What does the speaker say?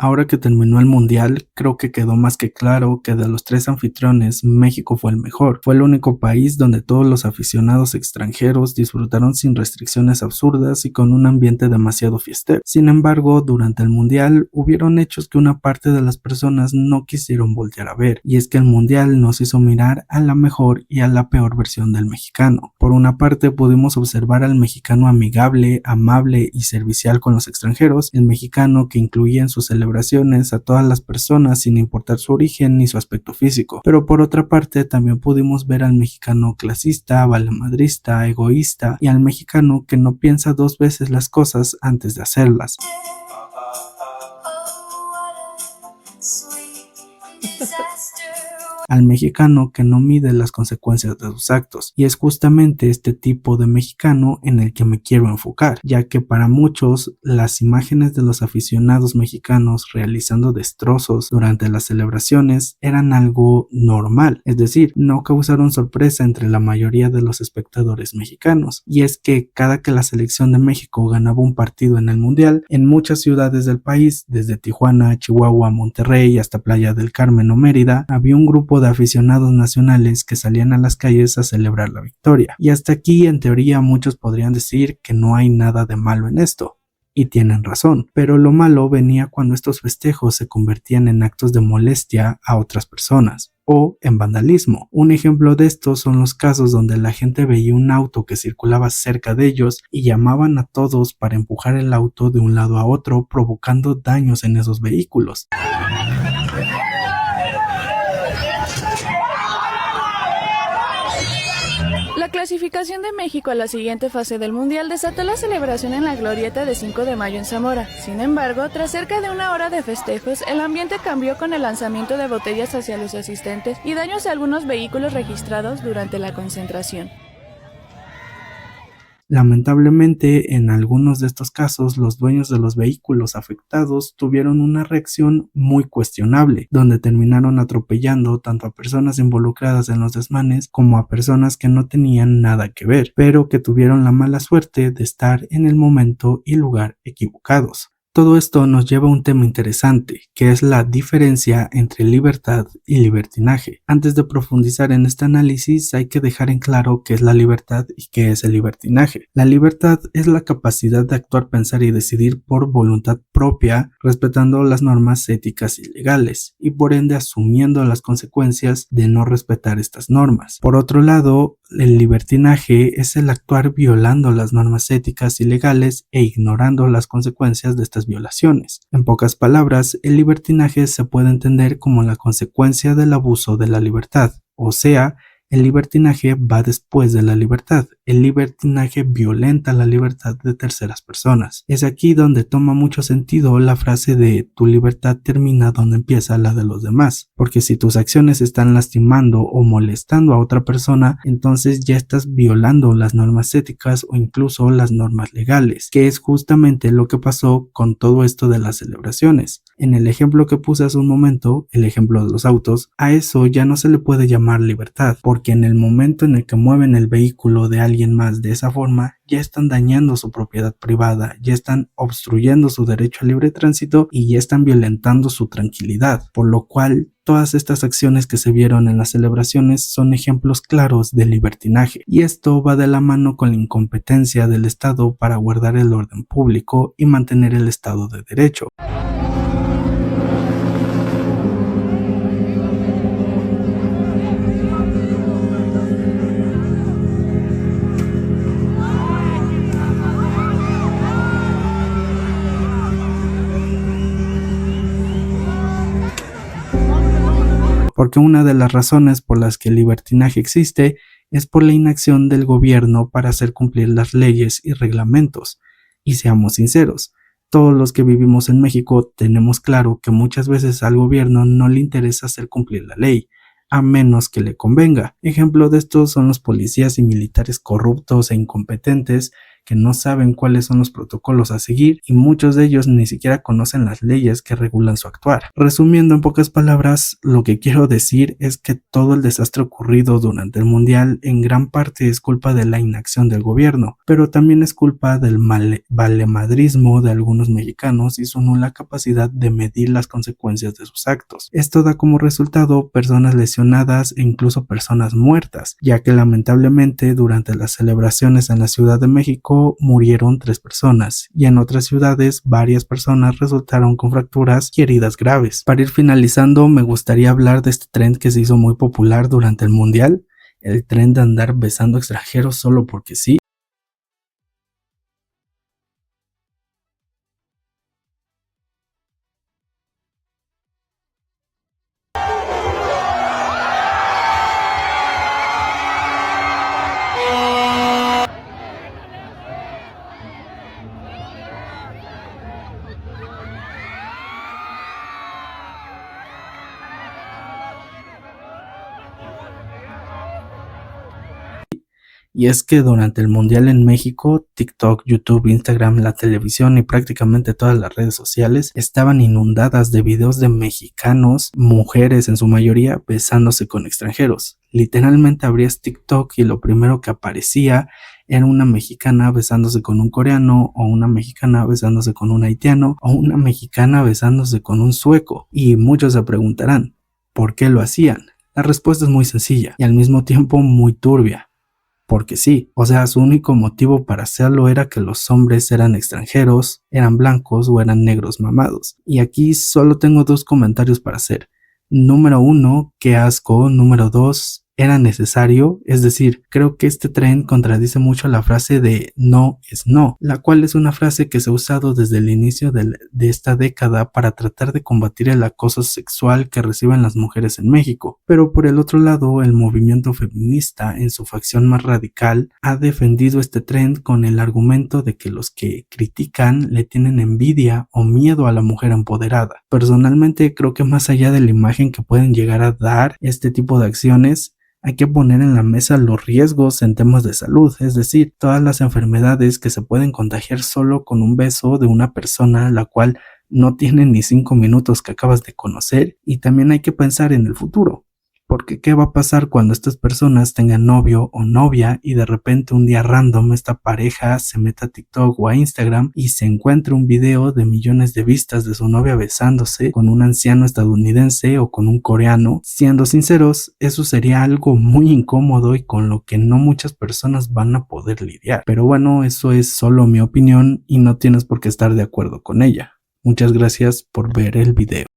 Ahora que terminó el mundial, creo que quedó más que claro que de los 3 anfitriones, México fue el mejor. Fue el único país donde todos los aficionados extranjeros disfrutaron sin restricciones absurdas y con un ambiente demasiado fiestero. Sin embargo, durante el mundial hubieron hechos que una parte de las personas no quisieron voltear a ver, y es que el mundial nos hizo mirar a la mejor y a la peor versión del mexicano. Por una parte, pudimos observar al mexicano amigable, amable y servicial con los extranjeros, el mexicano que incluía en sus celebraciones a todas las personas sin importar su origen ni su aspecto físico. Pero por otra parte, también pudimos ver al mexicano clasista, valemadrista, egoísta y al mexicano que no piensa 2 veces las cosas antes de hacerlas. Al mexicano que no mide las consecuencias de sus actos, y es justamente este tipo de mexicano en el que me quiero enfocar, ya que para muchos las imágenes de los aficionados mexicanos realizando destrozos durante las celebraciones eran algo normal, es decir, no causaron sorpresa entre la mayoría de los espectadores mexicanos, y es que cada que la selección de México ganaba un partido en el mundial, en muchas ciudades del país, desde Tijuana, Chihuahua, Monterrey hasta Playa del Carmen o Mérida, había un grupo de aficionados nacionales que salían a las calles a celebrar la victoria. Y hasta aquí, en teoría, muchos podrían decir que no hay nada de malo en esto. Y tienen razón, pero lo malo venía cuando estos festejos se convertían en actos de molestia a otras personas o en vandalismo. Un ejemplo de esto son los casos donde la gente veía un auto que circulaba cerca de ellos y llamaban a todos para empujar el auto de un lado a otro, provocando daños en esos vehículos. La clasificación de México a la siguiente fase del Mundial desató la celebración en la glorieta de 5 de mayo en Zamora. Sin embargo, tras cerca de una hora de festejos, el ambiente cambió con el lanzamiento de botellas hacia los asistentes y daños a algunos vehículos registrados durante la concentración. Lamentablemente, en algunos de estos casos, los dueños de los vehículos afectados tuvieron una reacción muy cuestionable, donde terminaron atropellando tanto a personas involucradas en los desmanes como a personas que no tenían nada que ver, pero que tuvieron la mala suerte de estar en el momento y lugar equivocados. Todo esto nos lleva a un tema interesante, que es la diferencia entre libertad y libertinaje. Antes de profundizar en este análisis, hay que dejar en claro qué es la libertad y qué es el libertinaje. La libertad es la capacidad de actuar, pensar y decidir por voluntad propia, respetando las normas éticas y legales, y por ende asumiendo las consecuencias de no respetar estas normas. Por otro lado, el libertinaje es el actuar violando las normas éticas y legales e ignorando las consecuencias de estas violaciones. En pocas palabras, el libertinaje se puede entender como la consecuencia del abuso de la libertad, o sea, el libertinaje va después de la libertad. El libertinaje violenta la libertad de terceras personas. Es aquí donde toma mucho sentido la frase de tu libertad termina donde empieza la de los demás, porque si tus acciones están lastimando o molestando a otra persona, entonces ya estás violando las normas éticas o incluso las normas legales, que es justamente lo que pasó con todo esto de las celebraciones. En el ejemplo que puse hace un momento, el ejemplo de los autos, a eso ya no se le puede llamar libertad, porque en el momento en el que mueven el vehículo de alguien más de esa forma, ya están dañando su propiedad privada, ya están obstruyendo su derecho a libre tránsito y ya están violentando su tranquilidad, por lo cual todas estas acciones que se vieron en las celebraciones son ejemplos claros de libertinaje, y esto va de la mano con la incompetencia del Estado para guardar el orden público y mantener el Estado de Derecho. Porque una de las razones por las que el libertinaje existe es por la inacción del gobierno para hacer cumplir las leyes y reglamentos. Y seamos sinceros, todos los que vivimos en México tenemos claro que muchas veces al gobierno no le interesa hacer cumplir la ley, a menos que le convenga. Ejemplo de esto son los policías y militares corruptos e incompetentes que no saben cuáles son los protocolos a seguir y muchos de ellos ni siquiera conocen las leyes que regulan su actuar. Resumiendo en pocas palabras, lo que quiero decir es que todo el desastre ocurrido durante el Mundial en gran parte es culpa de la inacción del gobierno, pero también es culpa del valemadrismo de algunos mexicanos y su nula capacidad de medir las consecuencias de sus actos. Esto da como resultado personas lesionadas e incluso personas muertas, ya que lamentablemente durante las celebraciones en la Ciudad de México murieron 3 personas y en otras ciudades varias personas resultaron con fracturas y heridas graves. Para ir finalizando, me gustaría hablar de este trend que se hizo muy popular durante el Mundial, el trend de andar besando extranjeros solo porque sí. Y es que durante el Mundial en México, TikTok, YouTube, Instagram, la televisión y prácticamente todas las redes sociales estaban inundadas de videos de mexicanos, mujeres en su mayoría, besándose con extranjeros. Literalmente abrías TikTok y lo primero que aparecía era una mexicana besándose con un coreano, o una mexicana besándose con un haitiano, o una mexicana besándose con un sueco. Y muchos se preguntarán, ¿por qué lo hacían? La respuesta es muy sencilla y al mismo tiempo muy turbia. Porque sí, o sea, su único motivo para hacerlo era que los hombres eran extranjeros, eran blancos o eran negros mamados. Y aquí solo tengo 2 comentarios para hacer. Número 1, qué asco. Número 2, ¿era necesario? Es decir, creo que este tren contradice mucho la frase de no es no, la cual es una frase que se ha usado desde el inicio de esta década para tratar de combatir el acoso sexual que reciben las mujeres en México. Pero por el otro lado, el movimiento feminista, en su facción más radical, ha defendido este tren con el argumento de que los que critican le tienen envidia o miedo a la mujer empoderada. Personalmente creo que más allá de la imagen que pueden llegar a dar este tipo de acciones, hay que poner en la mesa los riesgos en temas de salud, es decir, todas las enfermedades que se pueden contagiar solo con un beso de una persona la cual no tiene ni 5 minutos que acabas de conocer. Y también hay que pensar en el futuro, porque ¿qué va a pasar cuando estas personas tengan novio o novia y de repente un día random esta pareja se meta a TikTok o a Instagram y se encuentre un video de millones de vistas de su novia besándose con un anciano estadounidense o con un coreano? Siendo sinceros, eso sería algo muy incómodo y con lo que no muchas personas van a poder lidiar. Pero bueno, eso es solo mi opinión y no tienes por qué estar de acuerdo con ella. Muchas gracias por ver el video.